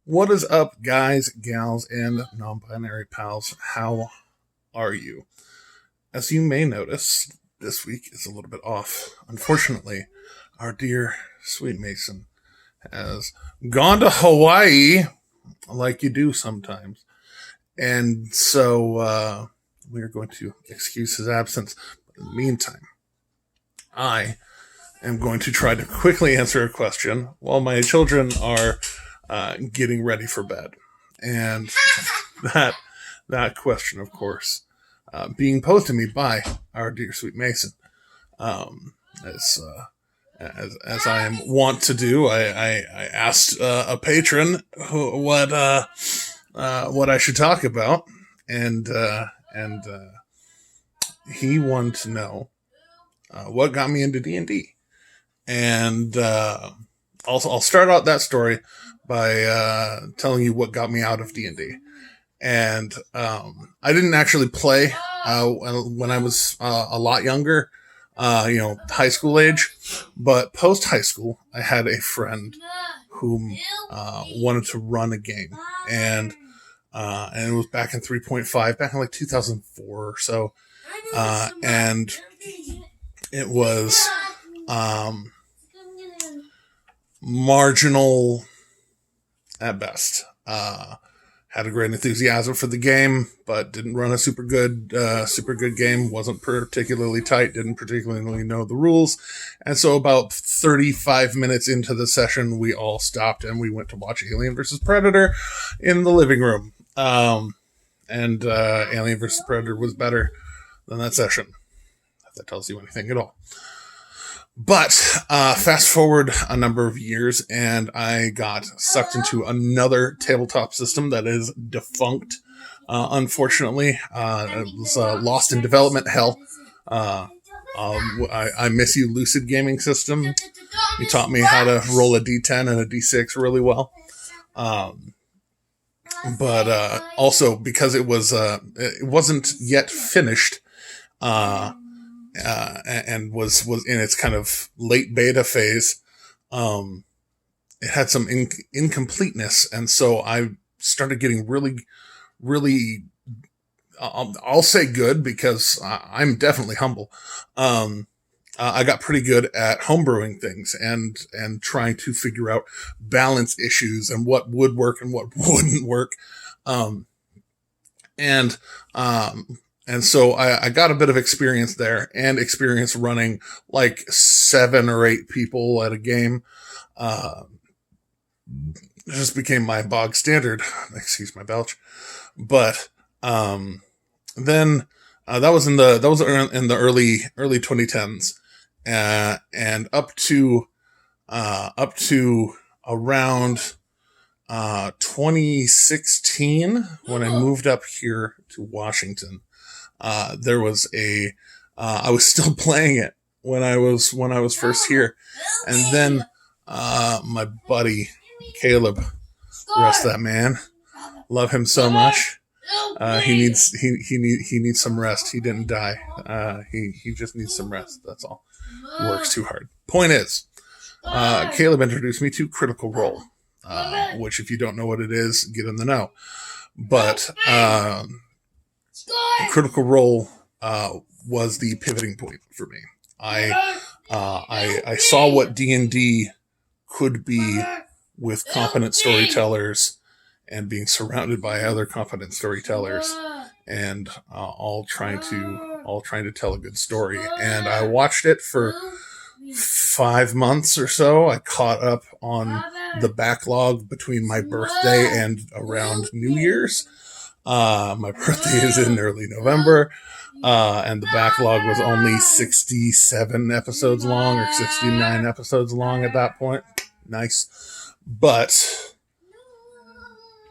What is up, guys, gals, and non-binary pals? How are you? As you may notice, this week is a little bit off. Unfortunately, our dear sweet Mason has gone to Hawaii, like you do sometimes. And so we are going to excuse his absence. But in the meantime, I am going to try to quickly answer a question while my children are getting ready for bed. And that question, of course, being posed to me by our dear sweet Mason. As I am wont to do, I asked a patron what I should talk about, and he wanted to know what got me into D&D. And I'll start out that story by telling you what got me out of D&D. And I didn't actually play when I was a lot younger, high school age. But post high school, I had a friend who wanted to run a game, and it was back in 3.5, back in like 2004 or so, and it was marginal at best. Had a great enthusiasm for the game, but didn't run a super good game. Wasn't particularly tight. Didn't particularly know the rules. And so about 35 minutes into the session, we all stopped and we went to watch Alien vs. Predator in the living room. And Alien vs. Predator was better than that session, if that tells you anything at all. But fast forward a number of years, and I got sucked into another tabletop system that is defunct, unfortunately. It was lost in development hell. I miss you, Lucid Gaming System. You taught me how to roll a D10 and a D6 really well. But also, because it wasn't yet finished, and was in its kind of late beta phase, it had some incompleteness, and so I started getting really, I'll say good, because I'm definitely humble. I got pretty good at homebrewing things and trying to figure out balance issues and what would work and what wouldn't work. And so I got a bit of experience there, and experience running like 7 or 8 people at a game. It just became my bog standard. Excuse my belch. But then that was in the early 2010s, and up to around 2016, when I moved up here to Washington. There was I was still playing it when I was first here. And then, my buddy, Caleb, rest that man, love him so much. He needs some rest. He didn't die. He just needs some rest. That's all. Works too hard. Point is, Caleb introduced me to Critical Role, which, if you don't know what it is, get in the know. But, Critical Role was the pivoting point for me. I saw what D&D could be with competent storytellers, and being surrounded by other competent storytellers, and all trying to tell a good story. And I watched it for 5 months or so. I caught up on the backlog between my birthday and around New Year's. My birthday is in early November, and the backlog was only 67 episodes long, or 69 episodes long at that point. Nice. But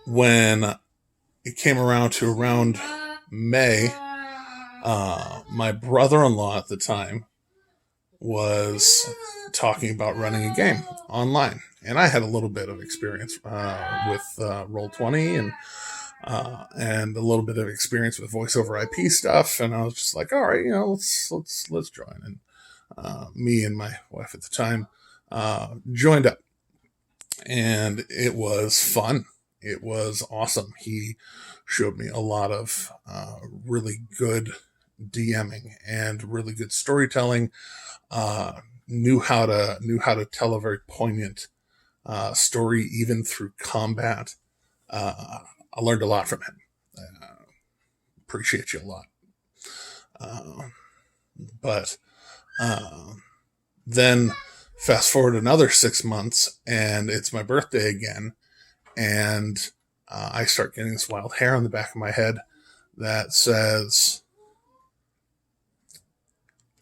when it came around to around May, my brother-in-law at the time was talking about running a game online. And I had a little bit of experience with Roll20 and a little bit of experience with voice over IP stuff, and I was just like, all right, let's join. And me and my wife at the time joined up, and it was fun. it was awesome. He showed me a lot of really good DMing and really good storytelling. Knew how to tell a very poignant story even through combat. I learned a lot from him. Appreciate you a lot. But then fast forward another 6 months, and it's my birthday again, and I start getting this wild hair on the back of my head that says,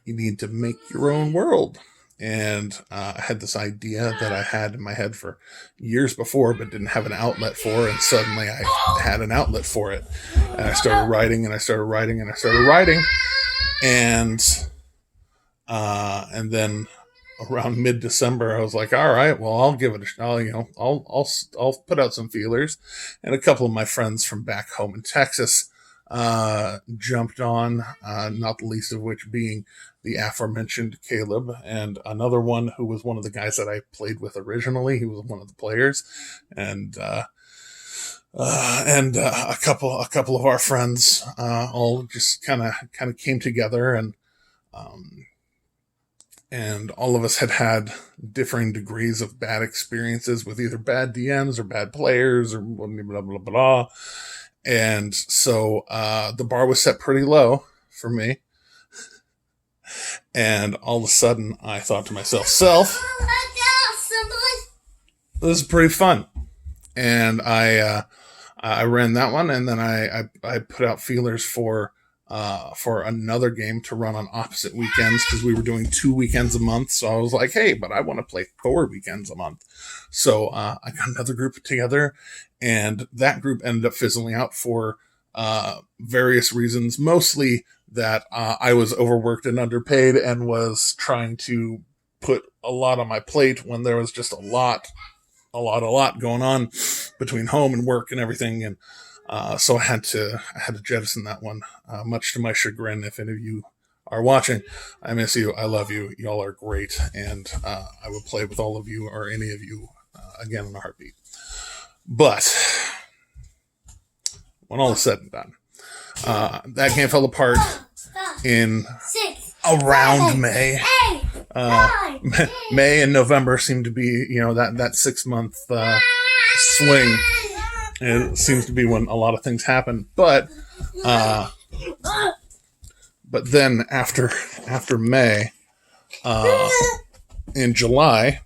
you need to make your own world. And I had this idea that I had in my head for years before, but didn't have an outlet for. And suddenly I had an outlet for it. And I started writing, and I started writing, and I started writing. And then around mid-December, I was like, all right, well, I'll give it a shot. I'll put out some feelers. And a couple of my friends from back home in Texas jumped on, not the least of which being the aforementioned Caleb, and another one who was one of the guys that I played with originally. He was one of the players, and a couple of our friends all just kind of came together, and all of us had differing degrees of bad experiences with either bad DMs or bad players or blah blah blah blah. And so the bar was set pretty low for me. And all of a sudden, I thought to myself, this is pretty fun. And I ran that one, and then I put out feelers for another game to run on opposite weekends, because we were doing 2 weekends a month. So I was like, hey, but I want to play 4 weekends a month. So I got another group together, and that group ended up fizzling out for various reasons, mostly that I was overworked and underpaid and was trying to put a lot on my plate when there was just a lot going on between home and work and everything. And so I had to jettison that one, much to my chagrin. If any of you are watching, I miss you. I love you. Y'all are great. And I would play with all of you or any of you again in a heartbeat. But when all is said and done, that game fell apart in around May. May and November seemed to be, that 6 month swing. It seems to be when a lot of things happen. But then after May, in July,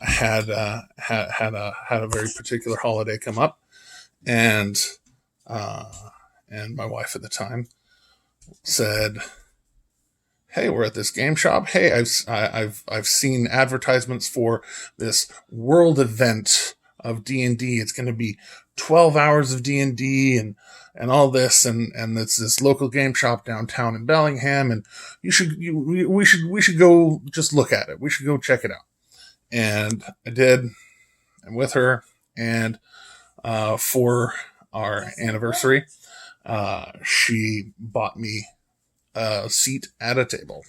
had a very particular holiday come up, and my wife at the time said, hey, we're at this game shop. Hey, I've seen advertisements for this world event of D&D. It's going to be 12 hours of D&D and all this, and it's this local game shop downtown in Bellingham, and we should go just look at it. We should go check it out. And I did, and with her, and for our anniversary, she bought me a seat at a table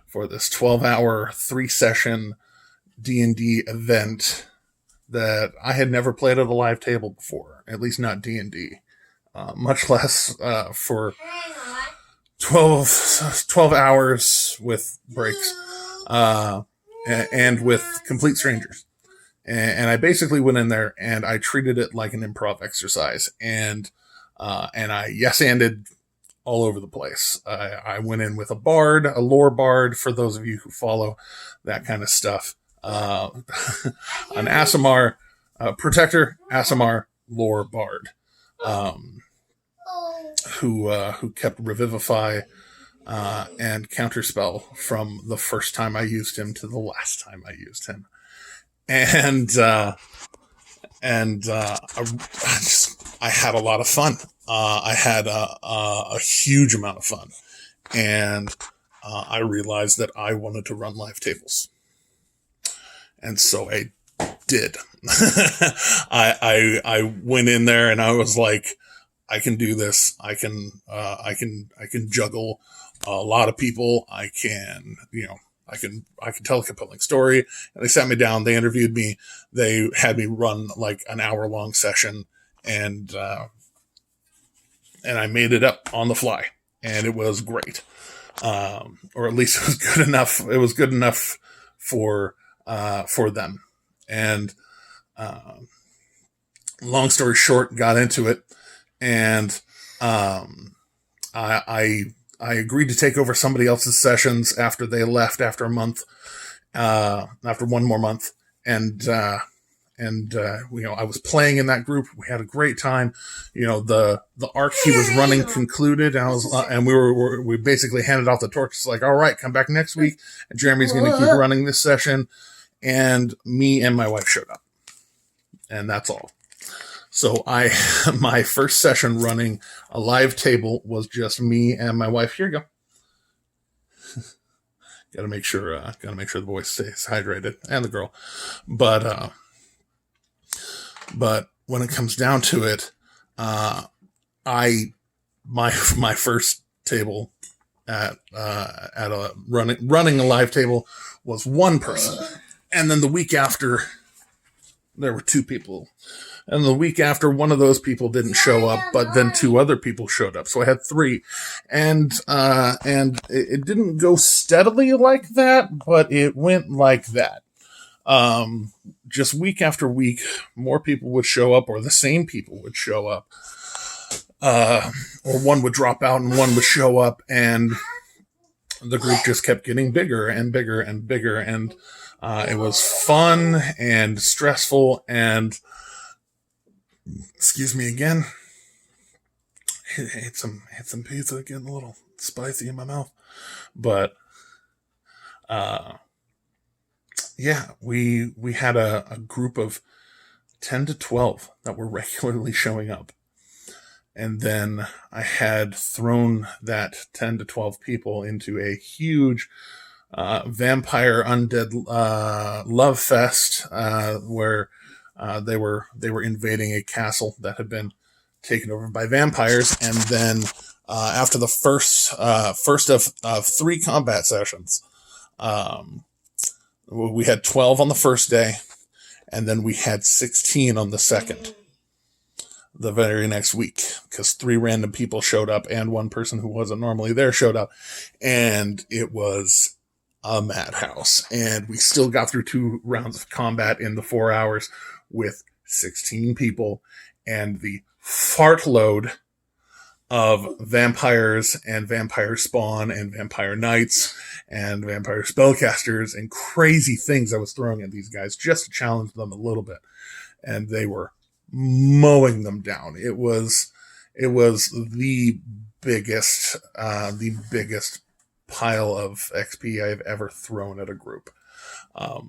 for this 12-hour 3-session D&D event that I had never played at a live table before, at least not D&D, much less for 12 hours with breaks, and with complete strangers. And I basically went in there and I treated it like an improv exercise, and I yes-anded all over the place. I went in with a lore bard, for those of you who follow that kind of stuff. An Aasimar protector, Aasimar lore bard, who kept Revivify and Counterspell from the first time I used him to the last time I used him. And I had a lot of fun. I had a huge amount of fun, and I realized that I wanted to run live tables, and so I did. I went in there and I was like, I can do this. I can juggle a lot of people. I can I can tell a compelling story. And they sat me down. They interviewed me. They had me run like an hour-long session, and I made it up on the fly, and it was great. Or at least it was good enough. It was good enough for them. And long story short, got into it, and I agreed to take over somebody else's sessions after they left after a month, after one more month, and I was playing in that group. We had a great time. The arc he was running concluded, and we basically handed off the torch. It's like, all right, come back next week, and Jeremy's going to keep running this session, and me and my wife showed up, and that's all. So my first session running a live table was just me and my wife. Here you go. Gotta make sure the boy stays hydrated, and the girl. But when it comes down to it, my first table at a running a live table was one person, and then the week after there were two people. And the week after, one of those people didn't show up, but then two other people showed up. So I had three. And it didn't go steadily like that, but it went like that. Just week after week, more people would show up, or the same people would show up. Or one would drop out and one would show up, and the group just kept getting bigger and bigger and bigger. And it was fun and stressful, and excuse me again. Had some pizza, getting a little spicy in my mouth. But yeah, we had a group of 10 to 12 that were regularly showing up. And then I had thrown that 10 to 12 people into a huge vampire undead love fest where they were invading a castle that had been taken over by vampires, and then after the first of 3 combat sessions, we had 12 on the first day, and then we had 16 on the second. The very next week, because 3 random people showed up, and one person who wasn't normally there showed up, and it was a madhouse. And we still got through 2 rounds of combat in the 4 hours with 16 people, and the fart load of vampires and vampire spawn and vampire knights and vampire spellcasters and crazy things I was throwing at these guys just to challenge them a little bit. And they were mowing them down. It was the biggest pile of XP I've ever thrown at a group. I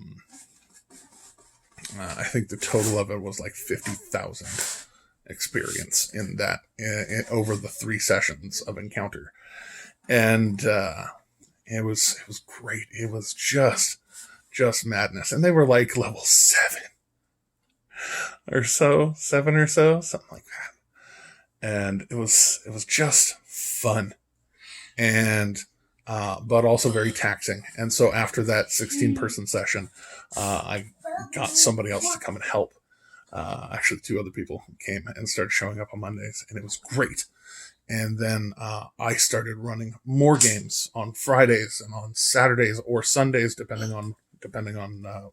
think the total of it was like 50,000 experience in that over the 3 sessions of encounter, and it was great. It was just madness, and they were like level 7 or so, something like that, and it was just fun, and but also very taxing. And so after that 16-person session, I got somebody else to come and help. Actually, 2 other people came and started showing up on Mondays, and it was great. And then I started running more games on Fridays and on Saturdays or Sundays, depending on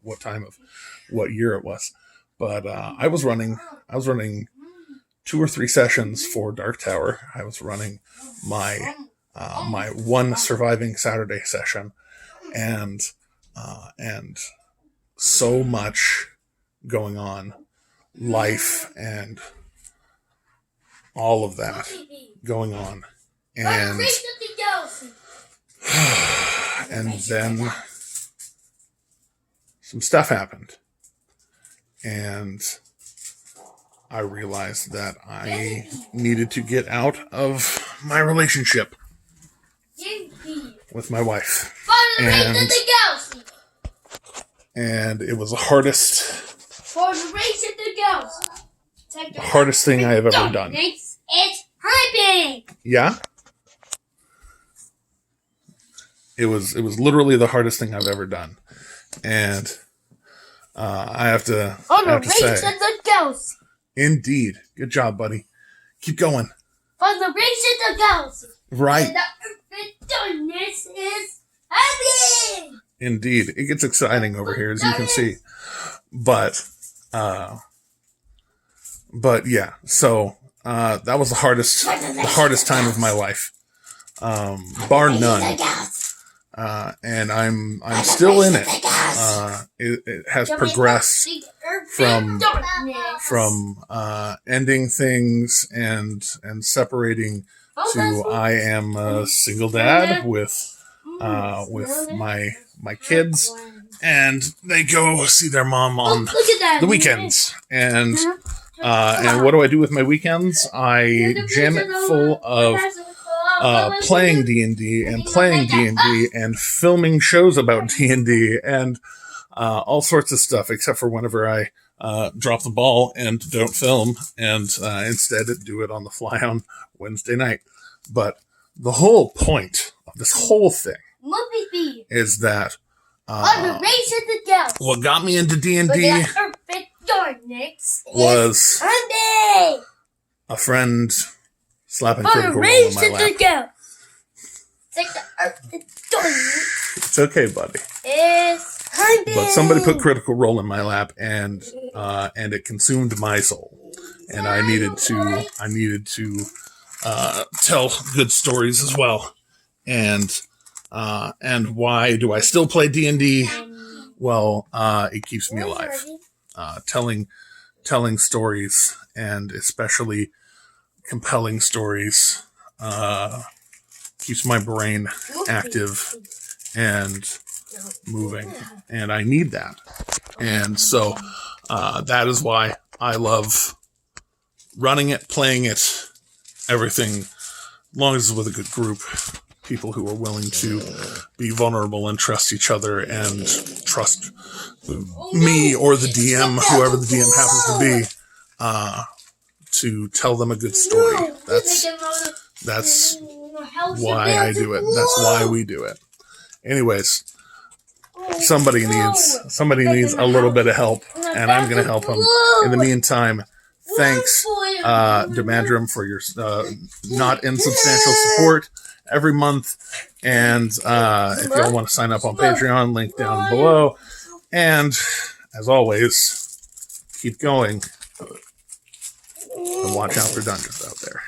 what time of what year it was. But I was running 2 or 3 sessions for Dark Tower. I was running my my one surviving Saturday session, and so much going on, life and all of that going on, and then some stuff happened, and I realized that I needed to get out of my relationship with my wife, and it was the hardest thing I have ever done. It's happening. Yeah? It was literally the hardest thing I've ever done, and I have to say, the ghost. Indeed, good job, buddy. Keep going. For the race of the ghost. Right. And the darkness is heavy. Indeed, it gets exciting over here, as you can see. But yeah. So that was the hardest time of my life, bar none. And I'm still in it. It has progressed from ending things and separating to I am a single dad with my kids, and they go see their mom on the weekends. And what do I do with my weekends? I jam it full of playing D&D and playing D&D and filming shows about D&D and all sorts of stuff, except for whenever I drop the ball and don't film and instead do it on the fly on Wednesday night. But the whole point of this whole thing is that what got me into D&D was a friend slapping Critical Role in my lap. It's okay, buddy. But somebody put Critical Role in my lap, and it consumed my soul. And I needed to tell good stories as well. And why do I still play D&D? Well, it keeps me alive. Telling stories, and especially compelling stories, keeps my brain active and moving, and I need that. And so that is why I love running it, playing it, everything, as long as it's with a good group, people who are willing to be vulnerable and trust each other and trust me or the DM, whoever the DM happens to be, to tell them a good story. That's why I do it. That's why we do it. Anyways, somebody needs a little bit of help, and I'm going to help them. In the meantime, thanks, Demandrum, for your not insubstantial support every month. And if y'all want to sign up on Patreon, link down below. And as always, keep going and watch out for dungeons out there.